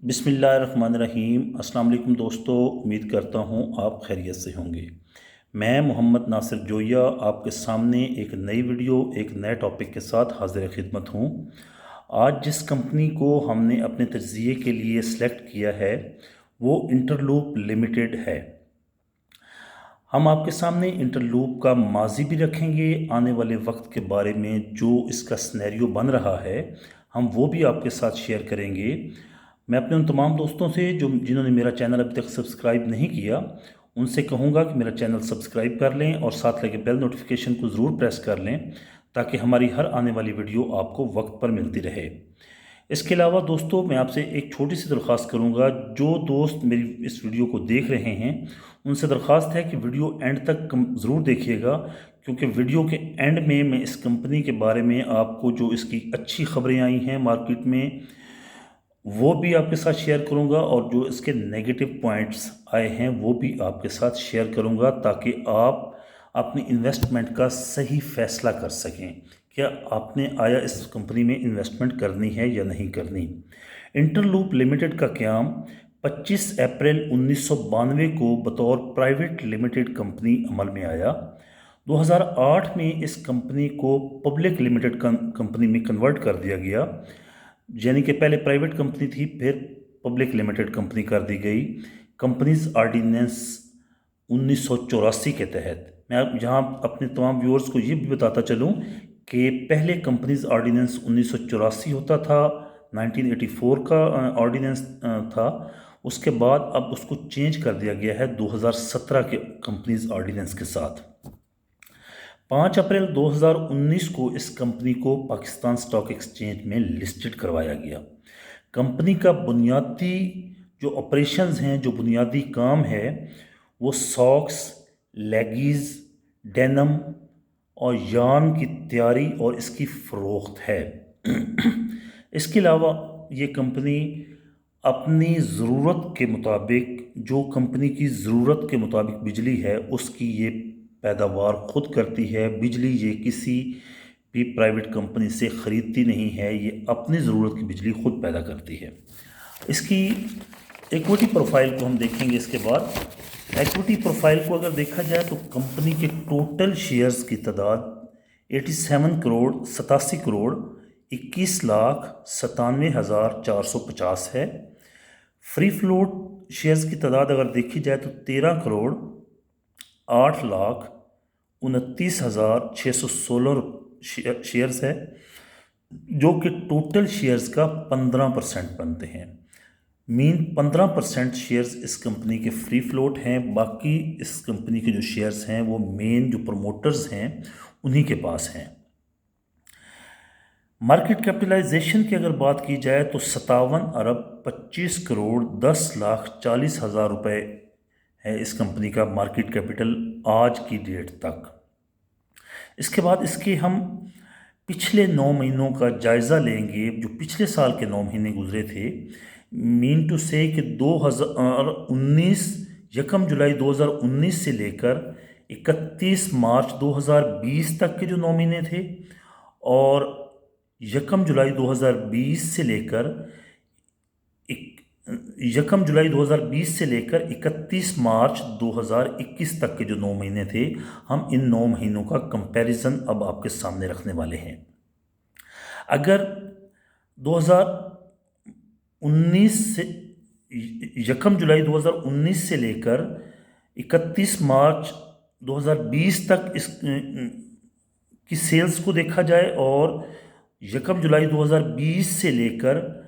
बिस्मिल्लाहिर्रहमानिर्रहीम। अस्सलाम वालेकुम दोस्तों, उम्मीद करता हूँ आप खैरियत से होंगे। मैं मोहम्मद नासिर जोया आपके सामने एक नई वीडियो एक नए टॉपिक के साथ हाजिर खिदमत हूँ। आज जिस कंपनी को हमने अपने तज्ज़िये के लिए सेलेक्ट किया है वो इंटरलूप लिमिटेड है। हम आपके सामने इंटरलूप का माजी भी रखेंगे, आने वाले वक्त के बारे में जो इसका सिनेरियो बन रहा है हम वो भी आपके साथ शेयर करेंगे। मैं अपने उन तमाम दोस्तों से जिन्होंने मेरा चैनल अभी तक सब्सक्राइब नहीं किया उनसे कहूँगा कि मेरा चैनल सब्सक्राइब कर लें और साथ लगे बेल नोटिफिकेशन को ज़रूर प्रेस कर लें ताकि हमारी हर आने वाली वीडियो आपको वक्त पर मिलती रहे। इसके अलावा दोस्तों मैं आपसे एक छोटी सी दरख्वास्त करूँगा, जो दोस्त मेरी इस वीडियो को देख रहे हैं उनसे दरख्वास्त है कि वीडियो एंड तक ज़रूर देखिएगा, क्योंकि वीडियो के एंड में मैं इस कंपनी के बारे में आपको जो इसकी अच्छी खबरें आई हैं मार्केट में वो भी आपके साथ शेयर करूंगा और जो इसके नेगेटिव पॉइंट्स आए हैं वो भी आपके साथ शेयर करूंगा ताकि आप अपनी इन्वेस्टमेंट का सही फैसला कर सकें। क्या आपने आया इस कंपनी में इन्वेस्टमेंट करनी है या नहीं करनी। इंटरलूप लिमिटेड का क़याम 25 अप्रैल 1992 को बतौर प्राइवेट लिमिटेड कंपनी अमल में आया। 2008 में इस कंपनी को पब्लिक लिमिटेड कंपनी में कन्वर्ट कर दिया गया, यानी कि पहले प्राइवेट कंपनी थी फिर पब्लिक लिमिटेड कंपनी कर दी गई कंपनीज ऑर्डिनेंस 1984 के तहत। मैं अब यहाँ अपने तमाम व्यूअर्स को ये भी बताता चलूँ कि पहले कंपनीज ऑर्डिनेंस 1984 होता था, 1984 का ऑर्डिनेंस था। उसके बाद अब उसको चेंज कर दिया गया है 2017 के कंपनीज ऑर्डिनेंस के साथ। 5 अप्रैल 2019 को इस कंपनी को पाकिस्तान स्टॉक एक्सचेंज में लिस्टेड करवाया गया। कंपनी का बुनियादी जो ऑपरेशंस हैं, जो बुनियादी काम है वो सॉक्स, लेगीज़, डेनम और यान की तैयारी और इसकी फ़रोख्त है। इसके अलावा ये कंपनी अपनी ज़रूरत के मुताबिक, जो कंपनी की ज़रूरत के मुताबिक बिजली है उसकी ये पैदावार ख़ुद करती है। बिजली ये किसी भी प्राइवेट कंपनी से ख़रीदती नहीं है, ये अपनी ज़रूरत की बिजली ख़ुद पैदा करती है। इसकी इक्विटी प्रोफाइल को हम देखेंगे। इसके बाद इक्विटी प्रोफाइल को अगर देखा जाए तो कंपनी के टोटल शेयर्स की तादाद 87 करोड़ 87 करोड़ 21,97,450 है। फ्री फ्लोट शेयर्स की तादाद अगर देखी जाए तो 13 करोड़ 8,29,616 शेयर्स है, जो कि टोटल शेयर्स का 15% बनते हैं। मीन 15% शेयर्स इस कंपनी के फ्री फ्लोट हैं, बाकी इस कंपनी के जो शेयर्स हैं वो मेन जो प्रमोटर्स हैं उन्हीं के पास हैं। मार्केट कैपिटलाइजेशन की अगर बात की जाए तो 57 अरब 25 करोड़ 10,40,000 रुपये है इस कंपनी का मार्केट कैपिटल आज की डेट तक। इसके बाद इसके हम पिछले 9 महीनों का जायज़ा लेंगे, जो पिछले साल के 9 महीने गुजरे थे। मीन टू से कि 2019 1 जुलाई 2019 से लेकर 31 मार्च 2020 तक के जो 9 महीने थे और 1 जुलाई 2020 से लेकर 31 मार्च 2021 तक के जो 9 महीने थे, हम इन 9 महीनों का कंपैरिजन अब आपके सामने रखने वाले हैं। अगर 2019 से 1 जुलाई 2019 से लेकर 31 मार्च 2020 तक इस की सेल्स को देखा जाए और 1 जुलाई 2020 से लेकर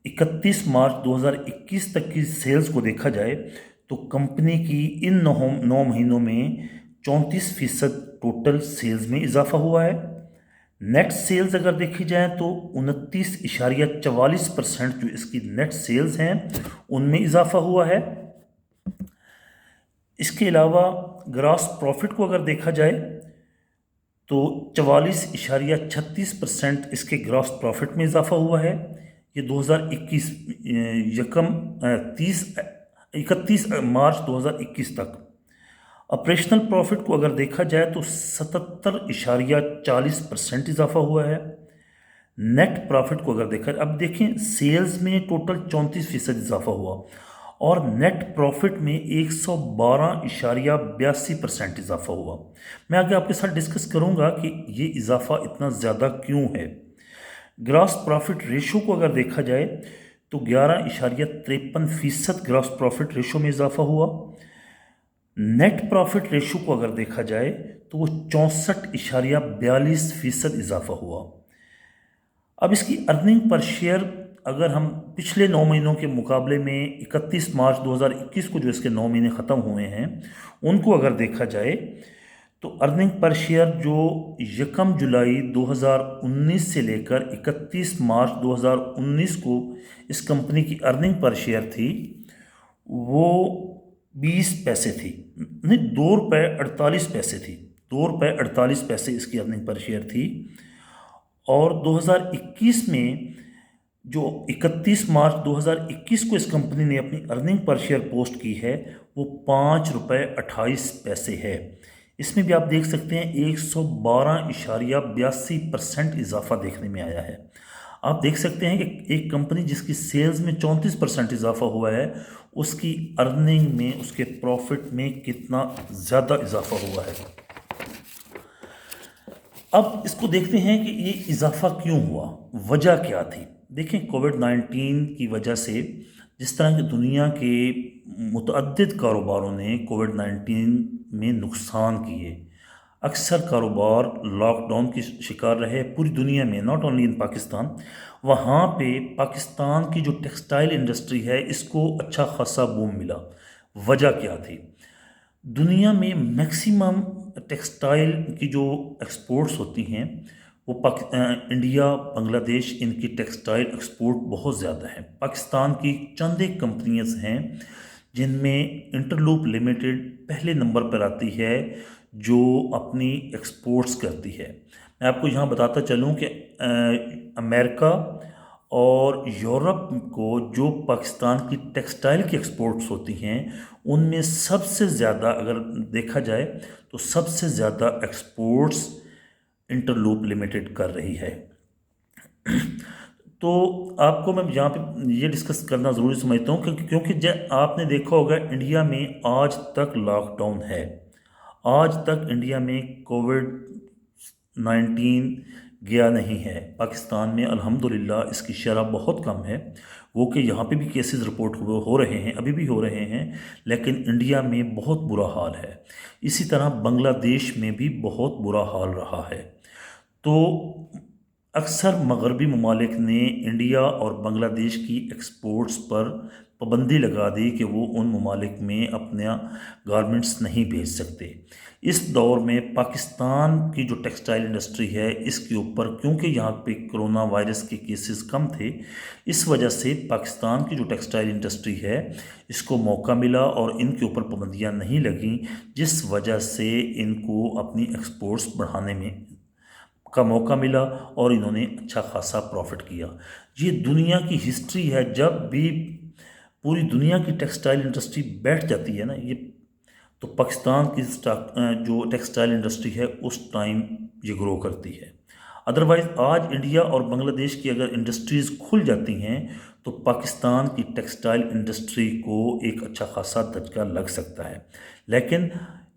31 मार्च 2021 तक की सेल्स को देखा जाए तो कंपनी की इन 9 महीनों में 34% टोटल सेल्स में इजाफा हुआ है। नेट सेल्स अगर देखी जाए तो 29.44% जो इसकी नेट सेल्स हैं उनमें इजाफा हुआ है। इसके अलावा ग्रॉस प्रॉफिट को अगर देखा जाए तो 44.36% इसके ग्रॉस प्रॉफिट में इजाफा हुआ है। ये 2021 31 मार्च 2021 तक। ऑपरेशनल प्रॉफिट को अगर देखा जाए तो 77.40% इजाफा हुआ है। नेट प्रॉफिट को अगर देखा, अब देखें सेल्स में टोटल 34% इजाफा हुआ और नेट प्रॉफिट में 112.82% इजाफा हुआ। मैं आगे आपके साथ डिस्कस करूंगा कि ये इजाफा इतना ज़्यादा क्यों है। ग्रॉस प्रॉफिट रेशो को अगर देखा जाए तो 11.53% ग्रॉस प्रॉफिट रेशो में इजाफा हुआ। नेट प्रॉफिट रेशो को अगर देखा जाए तो वो 64.42% इजाफा हुआ। अब इसकी अर्निंग पर शेयर अगर हम पिछले 9 महीनों के मुकाबले में 31 मार्च 2021 को जो इसके 9 महीने ख़त्म हुए हैं उनको अगर देखा जाए तो अर्निंग पर शेयर जो 1 जुलाई 2019 से लेकर 31 मार्च 2019 को इस कंपनी की अर्निंग पर शेयर थी वो 20 पैसे थी, नहीं 2 रुपये 48 पैसे थी। 2 रुपये 48 पैसे इसकी अर्निंग पर शेयर थी। और 2021 में जो 31 मार्च 2021 को इस कंपनी ने अपनी अर्निंग पर शेयर पोस्ट की है वो 5 रुपये 28 पैसे है। इसमें भी आप देख सकते हैं 112.82% इजाफा देखने में आया है। आप देख सकते हैं कि एक कंपनी जिसकी सेल्स में 34% इजाफा हुआ है उसकी अर्निंग में, उसके प्रॉफिट में कितना ज़्यादा इजाफा हुआ है। अब इसको देखते हैं कि ये इजाफा क्यों हुआ, वजह क्या थी। देखें कोविड-19 की वजह से जिस तरह की दुनिया के मुतअद्दिद कारोबारों ने कोविड-19 में नुकसान किए, अक्सर कारोबार लॉकडाउन की शिकार रहे पूरी दुनिया में, नॉट ओनली इन पाकिस्तान। वहाँ पे पाकिस्तान की जो टेक्सटाइल इंडस्ट्री है इसको अच्छा खासा बूम मिला। वजह क्या थी? दुनिया में मैक्सिमम टेक्सटाइल की जो एक्सपोर्ट्स होती हैं वो इंडिया, बांग्लादेश, इनकी टेक्सटाइल एक्सपोर्ट बहुत ज़्यादा है। पाकिस्तान की चंद एक कंपनियाँ हैं जिनमें इंटरलूप लिमिटेड पहले नंबर पर आती है जो अपनी एक्सपोर्ट्स करती है। मैं आपको यहाँ बताता चलूँ कि अमेरिका और यूरोप को जो पाकिस्तान की टेक्सटाइल की एक्सपोर्ट्स होती हैं उनमें सबसे ज़्यादा अगर देखा जाए तो सबसे ज़्यादा एक्सपोर्ट्स इंटरलूप लिमिटेड कर रही है। तो आपको मैं यहाँ पे ये डिस्कस करना ज़रूरी समझता हूँ क्योंकि जब आपने देखा होगा इंडिया में आज तक लॉकडाउन है, आज तक इंडिया में कोविड-19 गया नहीं है। पाकिस्तान में अल्हम्दुलिल्लाह इसकी शरह बहुत कम है, वो कि यहाँ पे भी केसेस रिपोर्ट हो रहे हैं, अभी भी हो रहे हैं, लेकिन इंडिया में बहुत बुरा हाल है। इसी तरह बांग्लादेश में भी बहुत बुरा हाल रहा है। तो अक्सर मगरबी ममालिक ने इंडिया और बांग्लादेश की एक्सपोर्ट्स पर पाबंदी लगा दी कि वो उन ममालिक में अपना गारमेंट्स नहीं भेज सकते। इस दौर में पाकिस्तान की जो टेक्सटाइल इंडस्ट्री है इसके ऊपर, क्योंकि यहाँ पे कोरोना वायरस के केसेस कम थे, इस वजह से पाकिस्तान की जो टेक्सटाइल इंडस्ट्री है इसको मौका मिला और इनके ऊपर पाबंदियाँ नहीं लगीं, जिस वजह से इनको अपनी एक्सपोर्ट्स बढ़ाने में का मौका मिला और इन्होंने अच्छा खासा प्रॉफिट किया। ये दुनिया की हिस्ट्री है, जब भी पूरी दुनिया की टेक्सटाइल इंडस्ट्री बैठ जाती है ना ये, तो पाकिस्तान की जो टेक्सटाइल इंडस्ट्री है उस टाइम ये ग्रो करती है। अदरवाइज़ आज इंडिया और बांग्लादेश की अगर इंडस्ट्रीज़ खुल जाती हैं तो पाकिस्तान की टेक्सटाइल इंडस्ट्री को एक अच्छा खासा धक्का लग सकता है। लेकिन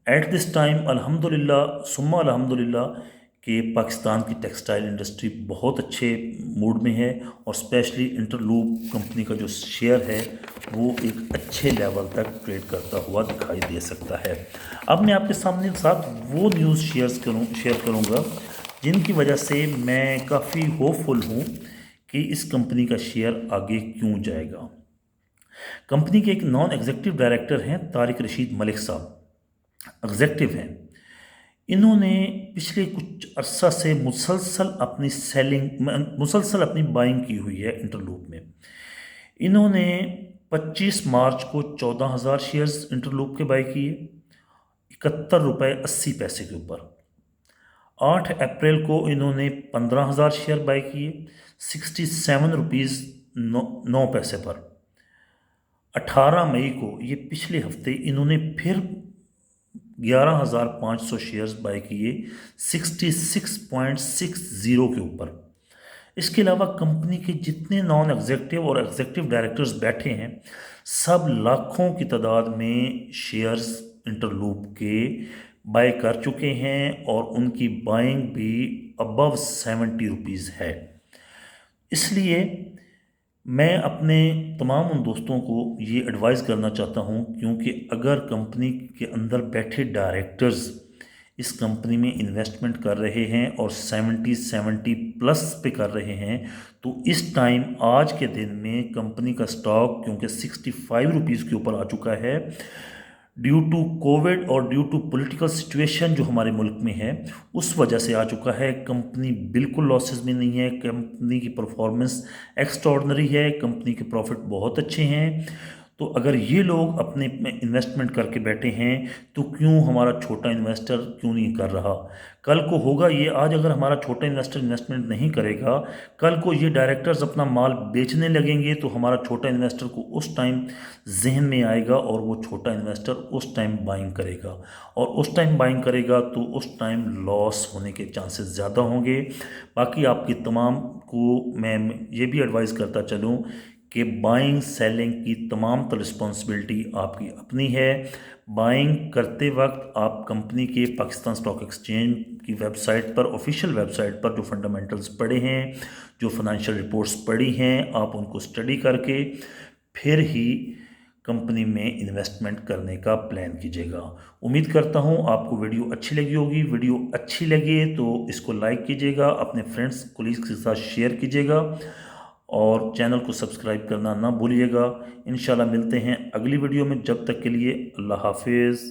एट दिस टाइम अल्हम्दुलिल्लाह सुम्मा अल्हम्दुलिल्लाह कि पाकिस्तान की टेक्सटाइल इंडस्ट्री बहुत अच्छे मूड में है और स्पेशली इंटरलूप कंपनी का जो शेयर है वो एक अच्छे लेवल तक ट्रेड करता हुआ दिखाई दे सकता है। अब मैं आपके सामने साथ वो न्यूज़ शेयर करूँगा जिनकी वजह से मैं काफ़ी होपफुल हूँ कि इस कंपनी का शेयर आगे क्यों जाएगा। कंपनी के एक नॉन एग्जीक्यूटिव डायरेक्टर हैं तारिक रशीद मलिक साहब, एग्जेक्टिव हैं। इन्होंने पिछले कुछ अरसा से मुसलसल अपनी बाइंग की हुई है इंटरलूप में। इन्होंने 25 मार्च को 14,000 शेयर्स इंटरलूप के बाई किए 71 रुपये 80 पैसे के ऊपर। 8 अप्रैल को इन्होंने 15,000 शेयर बाई किए 67 रुपीज़ 9 पैसे पर। 18 मई को, ये पिछले हफ्ते, इन्होंने फिर 11,500 शेयर्स बाय किए 66.60 के ऊपर। इसके अलावा कंपनी के जितने नॉन एग्जीक्यूटिव और एग्जीक्यूटिव डायरेक्टर्स बैठे हैं, सब लाखों की तादाद में शेयर्स इंटरलूप के बाय कर चुके हैं और उनकी बाइंग भी अबव 70 रुपीज़ है। इसलिए मैं अपने तमाम उन दोस्तों को ये एडवाइस करना चाहता हूँ, क्योंकि अगर कंपनी के अंदर बैठे डायरेक्टर्स इस कंपनी में इन्वेस्टमेंट कर रहे हैं और 70 प्लस पे कर रहे हैं, तो इस टाइम आज के दिन में कंपनी का स्टॉक क्योंकि 65 रुपीज़ के ऊपर आ चुका है, ड्यू टू कोविड और ड्यू टू पॉलिटिकल सिचुएशन जो हमारे मुल्क में है, उस वजह से आ चुका है। कंपनी बिल्कुल लॉसेस में नहीं है, कंपनी की परफॉर्मेंस एक्स्ट्राऑर्डिनरी है, कंपनी के प्रॉफिट बहुत अच्छे हैं। तो अगर ये लोग अपने में इन्वेस्टमेंट करके बैठे हैं, तो क्यों हमारा छोटा इन्वेस्टर क्यों नहीं कर रहा? कल को होगा ये, आज अगर हमारा छोटा इन्वेस्टर इन्वेस्टमेंट नहीं करेगा, कल को ये डायरेक्टर्स अपना माल बेचने लगेंगे, तो हमारा छोटा इन्वेस्टर को उस टाइम जहन में आएगा और वो छोटा इन्वेस्टर उस टाइम बाइंग करेगा, और उस टाइम बाइंग करेगा तो उस टाइम लॉस होने के चांसेस ज़्यादा होंगे। बाकी आपकी तमाम को मैं ये भी एडवाइस करता चलूँ कि बाइंग सेलिंग की तमाम तो रिस्पॉन्सिबिलिटी आपकी अपनी है। बाइंग करते वक्त आप कंपनी के पाकिस्तान स्टॉक एक्सचेंज की वेबसाइट पर, ऑफिशियल वेबसाइट पर जो फंडामेंटल्स पढ़े हैं, जो फाइनेंशियल रिपोर्ट्स पढ़ी हैं, आप उनको स्टडी करके फिर ही कंपनी में इन्वेस्टमेंट करने का प्लान कीजिएगा। उम्मीद करता हूँ आपको वीडियो अच्छी लगी होगी। वीडियो अच्छी लगे तो इसको लाइक कीजिएगा, अपने फ्रेंड्स कोलीग्स के साथ शेयर कीजिएगा और चैनल को सब्सक्राइब करना ना भूलिएगा। इंशाल्लाह मिलते हैं अगली वीडियो में, जब तक के लिए अल्लाह हाफिज़।